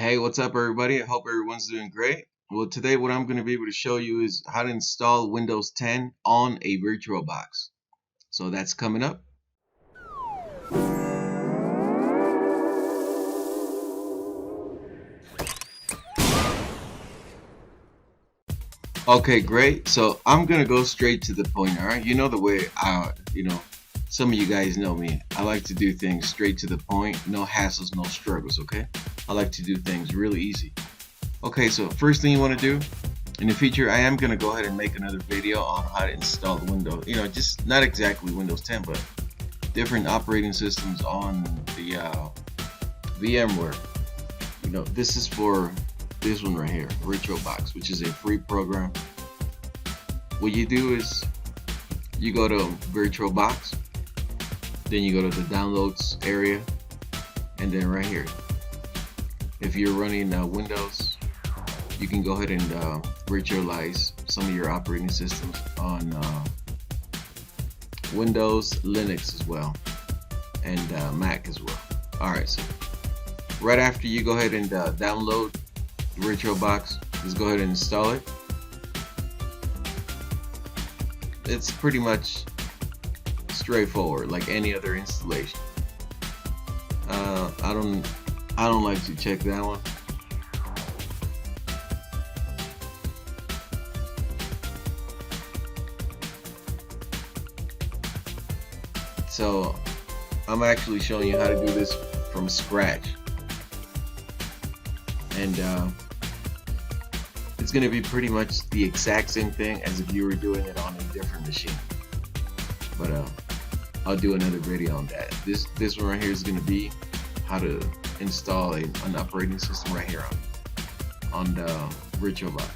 Hey, what's up, everybody? I hope everyone's doing great. Well, today what I'm going to be able to show you is how to install Windows 10 on a VirtualBox. So that's coming up. Okay, great. So I'm going to go straight to the point, all right? You know the way some of you guys know me. I like to do things straight to the point, no hassles, no struggles, okay? I like to do things really easy. Okay, so first thing you want to do, in the future, I am going to go ahead and make another video on how to install the Windows, just not exactly Windows 10, but different operating systems on the VMware. This is for this one right here, VirtualBox, which is a free program. What you do is you go to VirtualBox, then you go to the downloads area, and then right here, if you're running Windows, you can go ahead and virtualize some of your operating systems on Windows, Linux as well, and Mac as well. Alright, so right after you go ahead and download VirtualBox, just go ahead and install it. It's pretty much straightforward, like any other installation. I don't like to check that one. So I'm actually showing you how to do this from scratch, and it's going to be pretty much the exact same thing as if you were doing it on a different machine. But I'll do another video on that. This one right here is going to be how to install an operating system right here on the VirtualBox.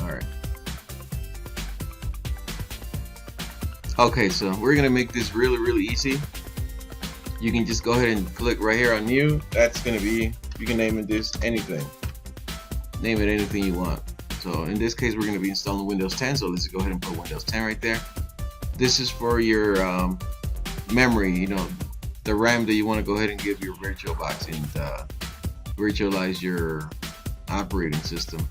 All right. Okay, so we're gonna make this really easy. You can just go ahead and click right here on new. That's gonna be, you can name it this anything. Name it anything you want. So in this case, we're gonna be installing Windows 10. So let's go ahead and put Windows 10 right there. This is for your memory, the RAM that you want to go ahead and give your VirtualBox and virtualize your operating system.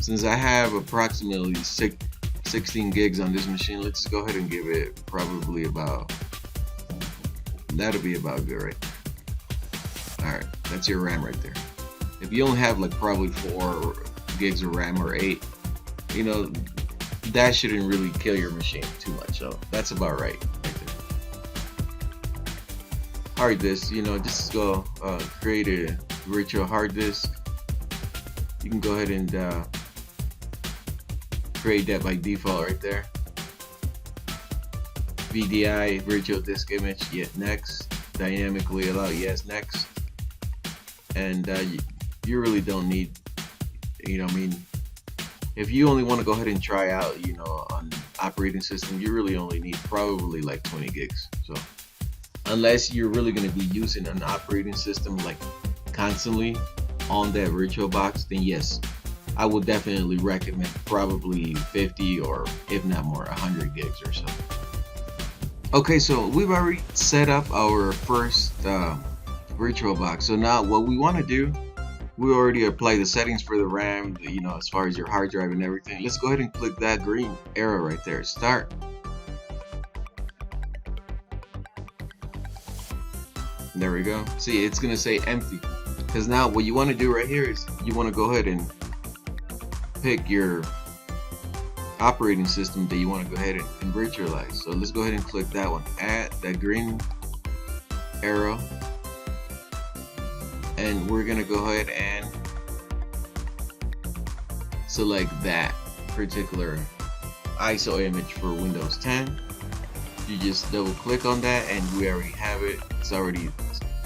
Since I have approximately 16 gigs on this machine, let's just go ahead and give it probably about, that'll be about good, right? Alright, that's your RAM right there. If you only have like probably 4 gigs of RAM or 8, that shouldn't really kill your machine too much, so that's about right there. Hard disk, just go create a virtual hard disk. You can go ahead and create that by default right there. VDI, virtual disk image, yet next. Dynamically allow, yes, next. And you really don't need, if you only want to go ahead and try out, on operating system, you really only need probably like 20 gigs. So unless you're really going to be using an operating system like constantly on that VirtualBox, then yes, I would definitely recommend probably 50 or if not more 100 gigs or so. Okay, so we've already set up our first VirtualBox. So now what we want to do, we already applied the settings for the RAM, as far as your hard drive and everything. Let's go ahead and click that green arrow right there, start. There we go. See, it's gonna say empty, because now what you want to do right here is you want to go ahead and pick your operating system that you want to go ahead and virtualize. So let's go ahead and click that one, add that green arrow, and we're gonna go ahead and select that particular ISO image for Windows 10. You just double click on that and we already have it. It's already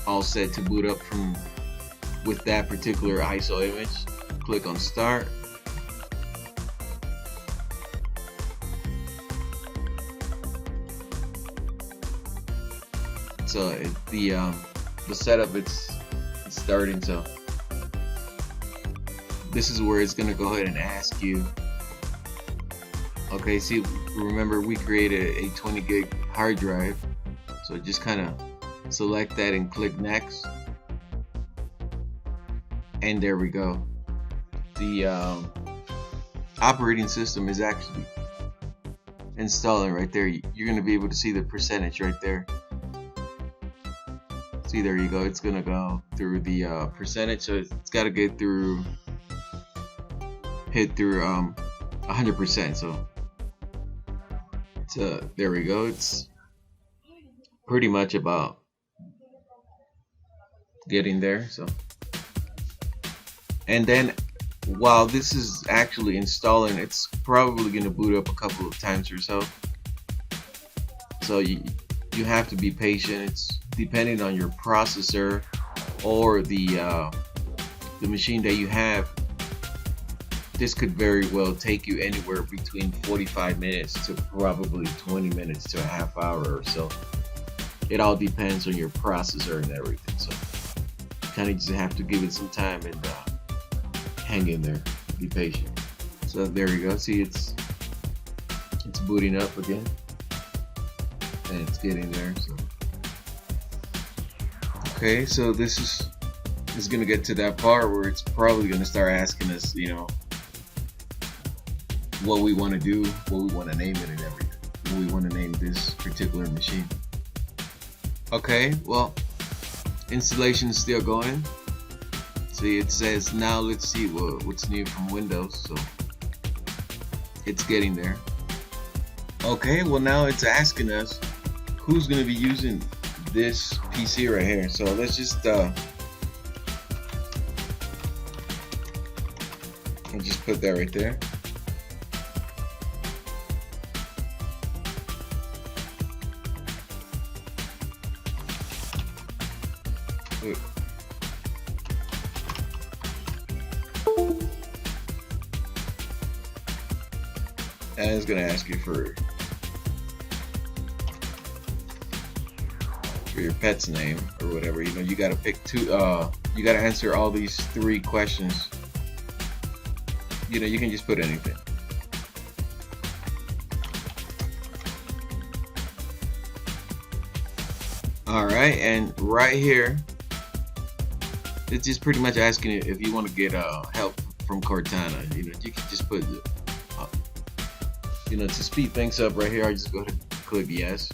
all set to boot up with that particular ISO image. Click on start. So the setup, it's starting. So this is where it's gonna go ahead and ask you. Okay, see, remember we created a 20 gig hard drive, so just kind of select that and click next. And there we go. The operating system is actually installing right there. You're going to be able to see the percentage right there. See, there you go. It's going to go through the percentage. So it's got to hit through 100%. So there we go. It's pretty much about getting there. So, and then while this is actually installing, it's probably going to boot up a couple of times or so. So you have to be patient. It's depending on your processor or the machine that you have. This could very well take you anywhere between 45 minutes to probably 20 minutes to a half hour or so. It all depends on your processor and everything. So you kind of just have to give it some time and hang in there, be patient. So there you go. See, it's booting up again, and it's getting there. So okay, so this is gonna get to that part where it's probably gonna start asking us, you know, what we want to do, what we want to name it, and everything. What we want to name this particular machine. Okay, well, installation is still going. See, it says now let's see what's new from Windows. So it's getting there. Okay, well now it's asking us who's going to be using this PC right here. So let's just I'll just put that right there. And it's gonna ask you for your pet's name or whatever. You know, you gotta pick two. You gotta answer all these 3 questions. You know, you can just put anything. All right, and right here, it's just pretty much asking you if you want to get help from Cortana. You know, you can just put, you know, to speed things up right here, I just go ahead and click yes.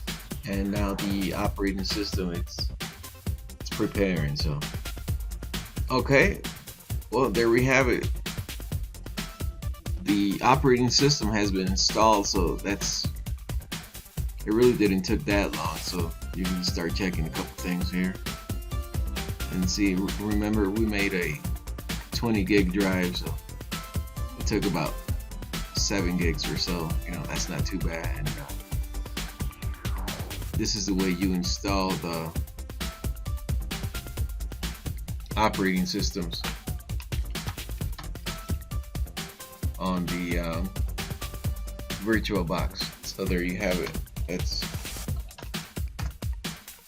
And now the operating system, it's preparing. So, okay, well there we have it. The operating system has been installed, so it really didn't took that long. So you can start checking a couple things here and see. Remember, we made a 20 gig drive, so it took about 7 gigs or so. You know, that's not too bad. And this is the way you install the operating systems on the VirtualBox. So there you have it. That's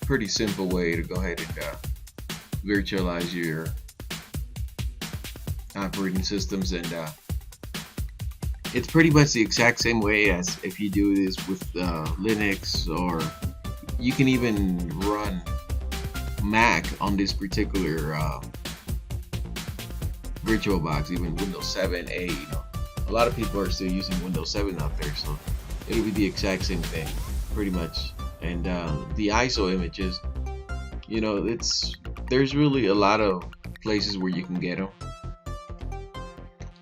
a pretty simple way to go ahead and virtualize your operating systems, and it's pretty much the exact same way as if you do this with Linux, or you can even run Mac on this particular VirtualBox, even Windows 7, 8. You know, a lot of people are still using Windows 7 out there, so it'll be the exact same thing, pretty much. And the ISO images, you know, there's really a lot of places where you can get them.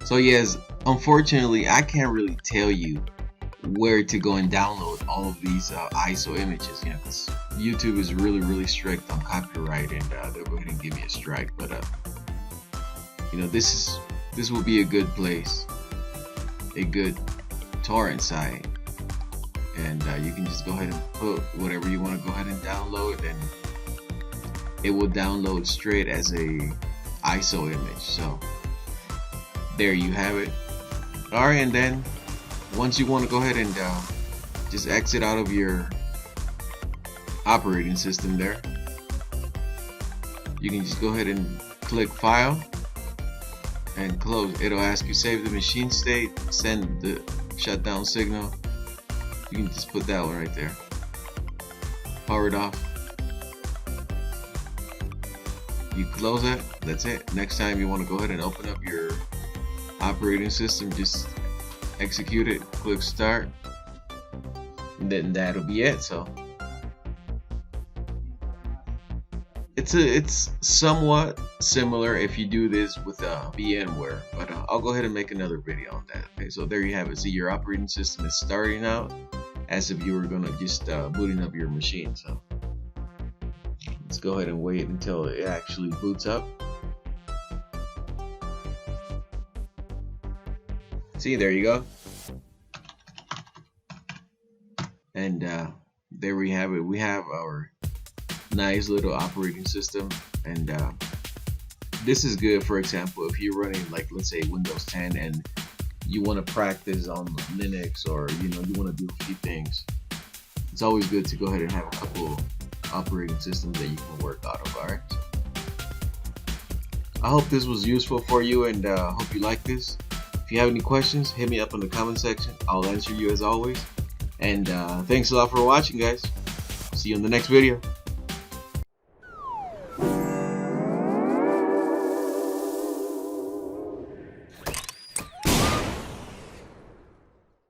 So yes, unfortunately, I can't really tell you where to go and download all of these ISO images, you know, because YouTube is really strict on copyright, and they'll go ahead and give me a strike. But you know, this will be a good place, a good torrent site, and you can just go ahead and put whatever you want to go ahead and download, and it will download straight as a ISO image. So there you have it. Alright, and then once you want to go ahead and just exit out of your operating system there, you can just go ahead and click File and close. It'll ask you save the machine state, send the shutdown signal. You can just put that one right there. Power it off. You close that. That's it. Next time you want to go ahead and open up your operating system, just execute it, click start, and then that'll be it. So it's somewhat similar if you do this with VMware, but I'll go ahead and make another video on that. Okay, so there you have it. See, your operating system is starting out as if you were gonna just booting up your machine. So let's go ahead and wait until it actually boots up. See, there you go. And there we have it. We have our nice little operating system, and this is good. For example, if you're running, like, let's say Windows 10 and you want to practice on Linux, or you want to do a few things, it's always good to go ahead and have a couple operating systems that you can work out of. Alright, I hope this was useful for you, and hope you like this. If you have any questions, hit me up in the comment section. I'll answer you as always. And thanks a lot for watching, guys. See you in the next video.